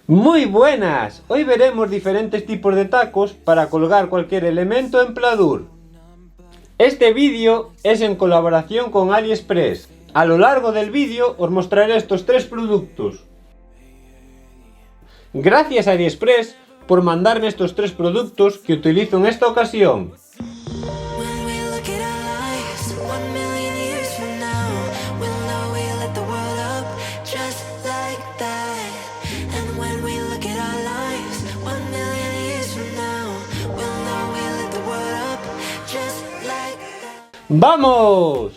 Muy buenas, hoy veremos diferentes tipos de tacos para colgar cualquier elemento en pladur. Este vídeo es en colaboración con AliExpress. A lo largo del vídeo os mostraré estos tres productos. Gracias a AliExpress por mandarme estos tres productos que utilizo en esta ocasión. ¡Vamos!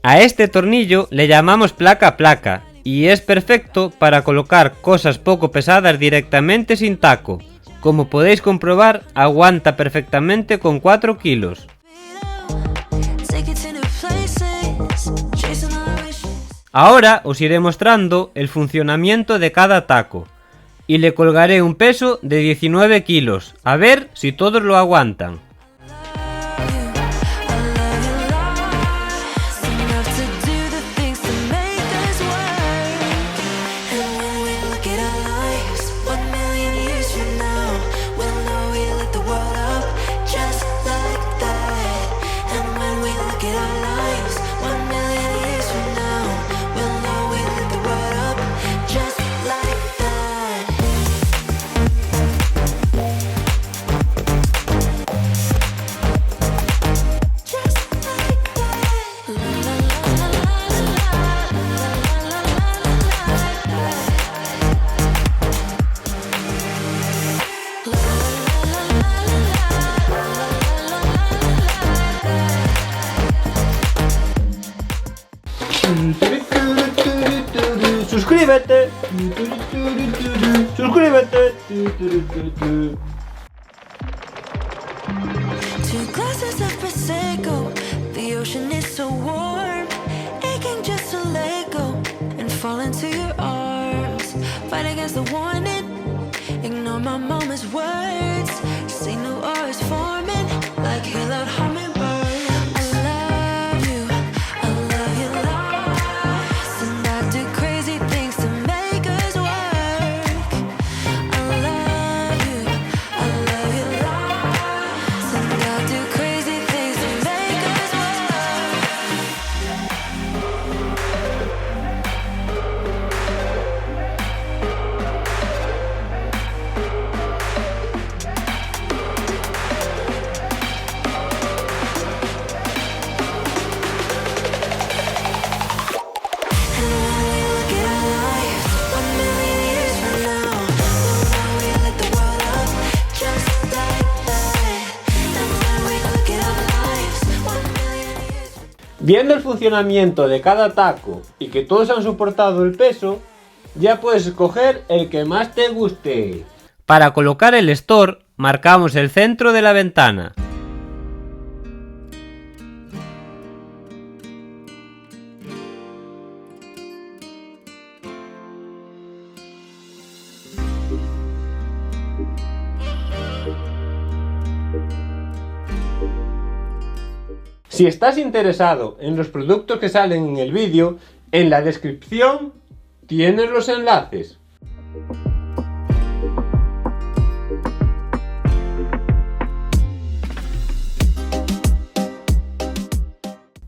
A este tornillo le llamamos placa y es perfecto para colocar cosas poco pesadas directamente sin taco. Como podéis comprobar, aguanta perfectamente con 4 kilos. Ahora os iré mostrando el funcionamiento de cada taco y le colgaré un peso de 19 kilos, a ver si todos lo aguantan. Suscríbete. Suscríbete. Two glasses of Prosecco, the ocean is so warm, aching just to let go and fall into your arms. Fight against the warning, ignore my mama's words. Signal ours forming like hail out hummingbirds. Viendo el funcionamiento de cada taco y que todos han soportado el peso, ya puedes escoger el que más te guste. Para colocar el store, marcamos el centro de la ventana. Si estás interesado en los productos que salen en el vídeo, en la descripción tienes los enlaces.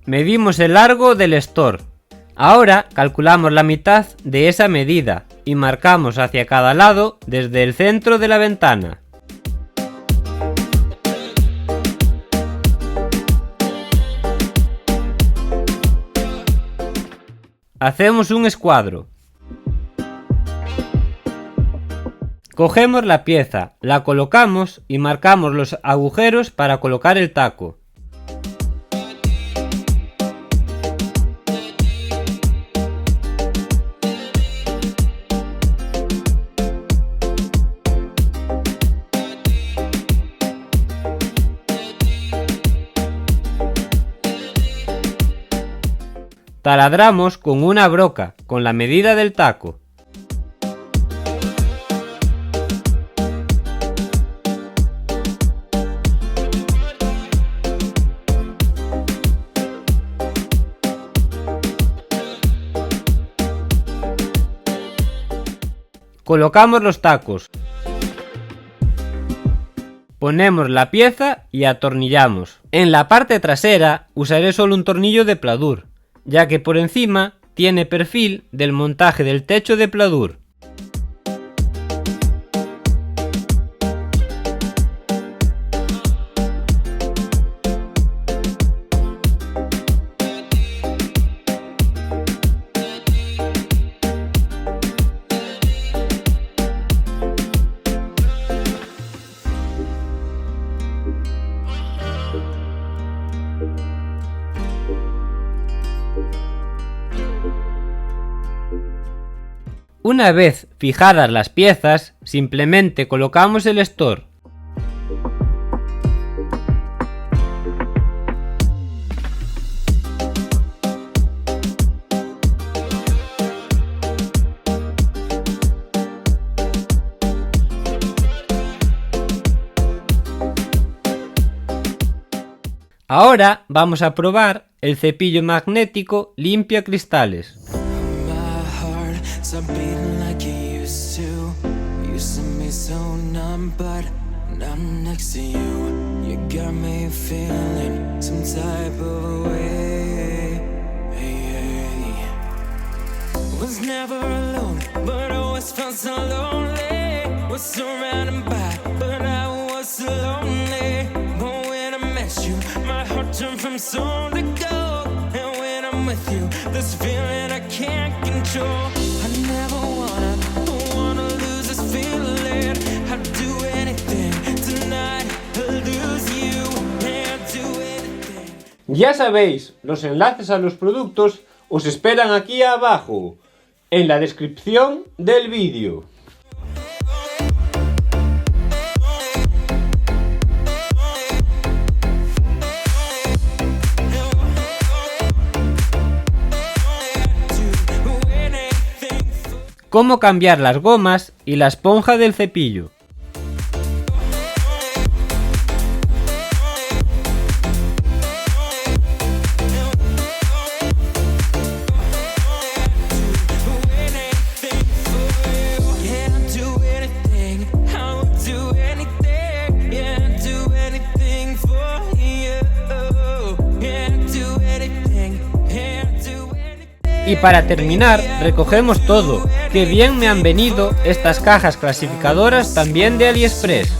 Medimos el largo del store. Ahora calculamos la mitad de esa medida y marcamos hacia cada lado desde el centro de la ventana. Hacemos un escuadro. Cogemos la pieza, la colocamos y marcamos los agujeros para colocar el taco. Taladramos con una broca, con la medida del taco. Colocamos los tacos. Ponemos la pieza y atornillamos. En la parte trasera usaré solo un tornillo de pladur, ya que por encima tiene perfil del montaje del techo de pladur. Una vez fijadas las piezas, simplemente colocamos el store. Ahora vamos a probar el cepillo magnético limpia cristales. Stop beating like you used to. Used to be so numb, but now I'm next to you. You got me feeling some type of way. Was never alone, but always felt so lonely. Was surrounded by, but I was so lonely. But when I met you, my heart turned from stone to gold. And when I'm with you, this feeling I can't control. I never wanna lose this feeling. I'd do anything tonight to lose you. I'd do anything. Ya sabéis, los enlaces a los productos os esperan aquí abajo, en la descripción del vídeo. Cómo cambiar las gomas y la esponja del cepillo. Y para terminar, recogemos todo. ¡Qué bien me han venido estas cajas clasificadoras también de AliExpress!